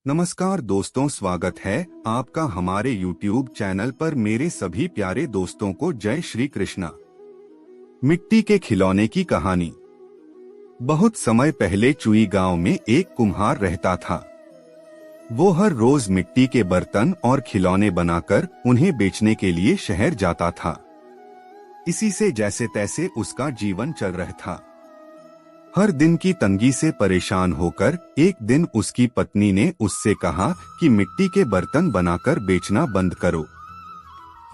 नमस्कार दोस्तों, स्वागत है आपका हमारे YouTube चैनल पर। मेरे सभी प्यारे दोस्तों को जय श्री कृष्णा। मिट्टी के खिलौने की कहानी। बहुत समय पहले चुई गांव में एक कुम्हार रहता था। वो हर रोज मिट्टी के बर्तन और खिलौने बनाकर उन्हें बेचने के लिए शहर जाता था। इसी से जैसे तैसे उसका जीवन चल रहा था। हर दिन की तंगी से परेशान होकर एक दिन उसकी पत्नी ने उससे कहा कि मिट्टी के बर्तन बनाकर बेचना बंद करो।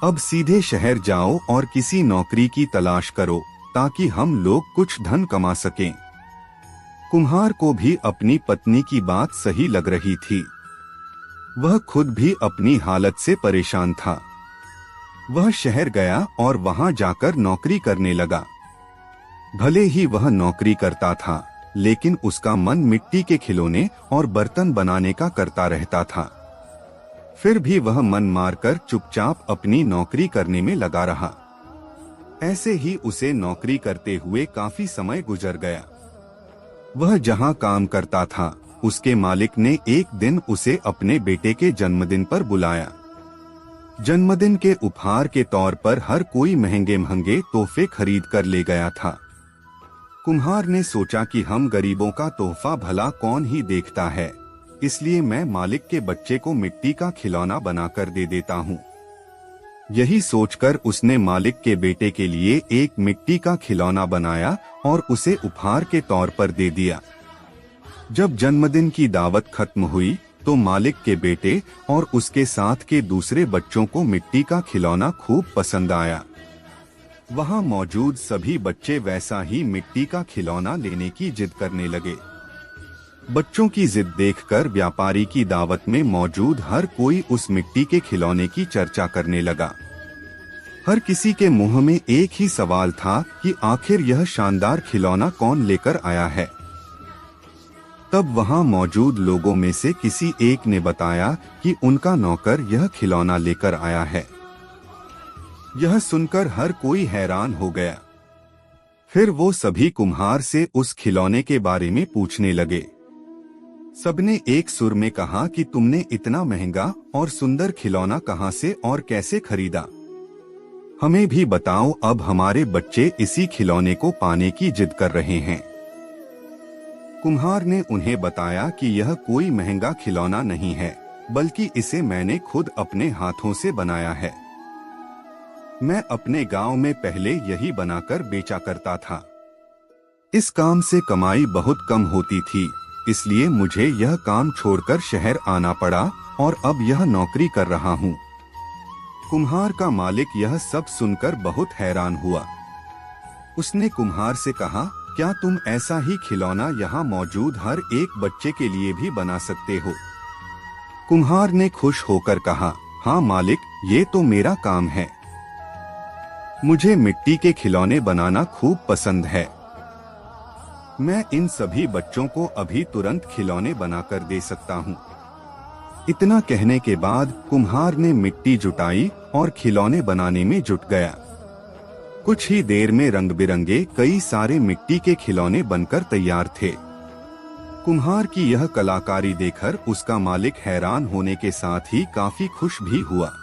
अब सीधे शहर जाओ और किसी नौकरी की तलाश करो ताकि हम लोग कुछ धन कमा सकें। कुम्हार को भी अपनी पत्नी की बात सही लग रही थी। वह खुद भी अपनी हालत से परेशान था। वह शहर गया और वहां जाकर नौकरी करने लगा। भले ही वह नौकरी करता था, लेकिन उसका मन मिट्टी के खिलौने और बर्तन बनाने का करता रहता था। फिर भी वह मन मारकर चुपचाप अपनी नौकरी करने में लगा रहा। ऐसे ही उसे नौकरी करते हुए काफी समय गुजर गया। वह जहां काम करता था, उसके मालिक ने एक दिन उसे अपने बेटे के जन्मदिन पर बुलाया। जन्मदिन के उपहार के तौर पर हर कोई महंगे महंगे तोहफे खरीद कर ले गया था। कुम्हार ने सोचा कि हम गरीबों का तोहफा भला कौन ही देखता है, इसलिए मैं मालिक के बच्चे को मिट्टी का खिलौना बनाकर दे देता हूँ। यही सोचकर उसने मालिक के बेटे के लिए एक मिट्टी का खिलौना बनाया और उसे उपहार के तौर पर दे दिया। जब जन्मदिन की दावत खत्म हुई तो मालिक के बेटे और उसके साथ के दूसरे बच्चों को मिट्टी का खिलौना खूब पसंद आया। वहां मौजूद सभी बच्चे वैसा ही मिट्टी का खिलौना लेने की जिद करने लगे। बच्चों की जिद देखकर व्यापारी की दावत में मौजूद हर कोई उस मिट्टी के खिलौने की चर्चा करने लगा। हर किसी के मुंह में एक ही सवाल था कि आखिर यह शानदार खिलौना कौन लेकर आया है। तब वहां मौजूद लोगों में से किसी एक ने बताया कि उनका नौकर यह खिलौना लेकर आया है। यह सुनकर हर कोई हैरान हो गया। फिर वो सभी कुम्हार से उस खिलौने के बारे में पूछने लगे। सबने एक सुर में कहा कि तुमने इतना महंगा और सुंदर खिलौना कहां से और कैसे खरीदा? हमें भी बताओ, अब हमारे बच्चे इसी खिलौने को पाने की जिद कर रहे हैं। कुम्हार ने उन्हें बताया कि यह कोई महंगा खिलौना नहीं है, बल्कि इसे मैंने खुद अपने हाथों से बनाया है। मैं अपने गांव में पहले यही बनाकर बेचा करता था। इस काम से कमाई बहुत कम होती थी, इसलिए मुझे यह काम छोड़कर शहर आना पड़ा और अब यह नौकरी कर रहा हूँ। कुम्हार का मालिक यह सब सुनकर बहुत हैरान हुआ। उसने कुम्हार से कहा, क्या तुम ऐसा ही खिलौना यहाँ मौजूद हर एक बच्चे के लिए भी बना सकते हो? कुम्हार ने खुश होकर कहा, हाँ मालिक, ये तो मेरा काम है। मुझे मिट्टी के खिलौने बनाना खूब पसंद है। मैं इन सभी बच्चों को अभी तुरंत खिलौने बनाकर दे सकता हूँ। इतना कहने के बाद कुम्हार ने मिट्टी जुटाई और खिलौने बनाने में जुट गया। कुछ ही देर में रंग बिरंगे कई सारे मिट्टी के खिलौने बनकर तैयार थे। कुम्हार की यह कलाकारी देखकर उसका मालिक हैरान होने के साथ ही काफी खुश भी हुआ।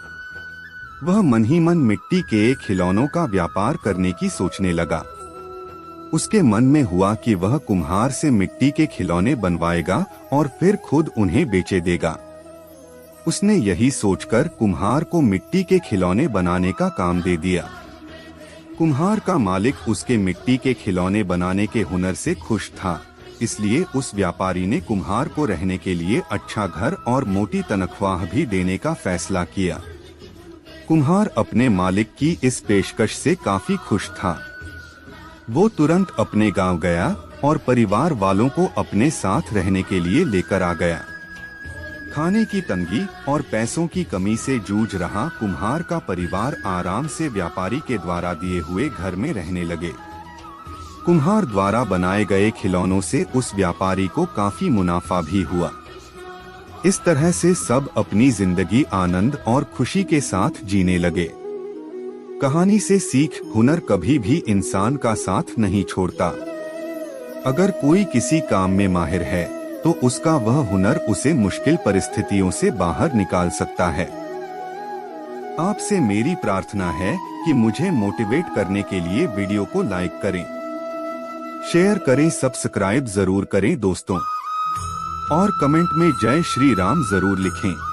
वह मन ही मन मिट्टी के खिलौनों का व्यापार करने की सोचने लगा। उसके मन में हुआ कि वह कुम्हार से मिट्टी के खिलौने बनवाएगा और फिर खुद उन्हें बेचे देगा। उसने यही सोचकर कुम्हार को मिट्टी के खिलौने बनाने का काम दे दिया। कुम्हार का मालिक उसके मिट्टी के खिलौने बनाने के हुनर से खुश था, इसलिए उस व्यापारी ने कुम्हार को रहने के लिए अच्छा घर और मोटी तनख्वाह भी देने का फैसला किया। कुम्हार अपने मालिक की इस पेशकश से काफी खुश था। वो तुरंत अपने गांव गया और परिवार वालों को अपने साथ रहने के लिए लेकर आ गया। खाने की तंगी और पैसों की कमी से जूझ रहा कुम्हार का परिवार आराम से व्यापारी के द्वारा दिए हुए घर में रहने लगे। कुम्हार द्वारा बनाए गए खिलौनों से उस व्यापारी को काफी मुनाफा भी हुआ। इस तरह से सब अपनी जिंदगी आनंद और खुशी के साथ जीने लगे। कहानी से सीख, हुनर कभी भी इंसान का साथ नहीं छोड़ता। अगर कोई किसी काम में माहिर है तो उसका वह हुनर उसे मुश्किल परिस्थितियों से बाहर निकाल सकता है। आपसे मेरी प्रार्थना है कि मुझे मोटिवेट करने के लिए वीडियो को लाइक करें, शेयर करें, सब्सक्राइब जरूर करें दोस्तों, और कमेंट में जय श्री राम जरूर लिखें।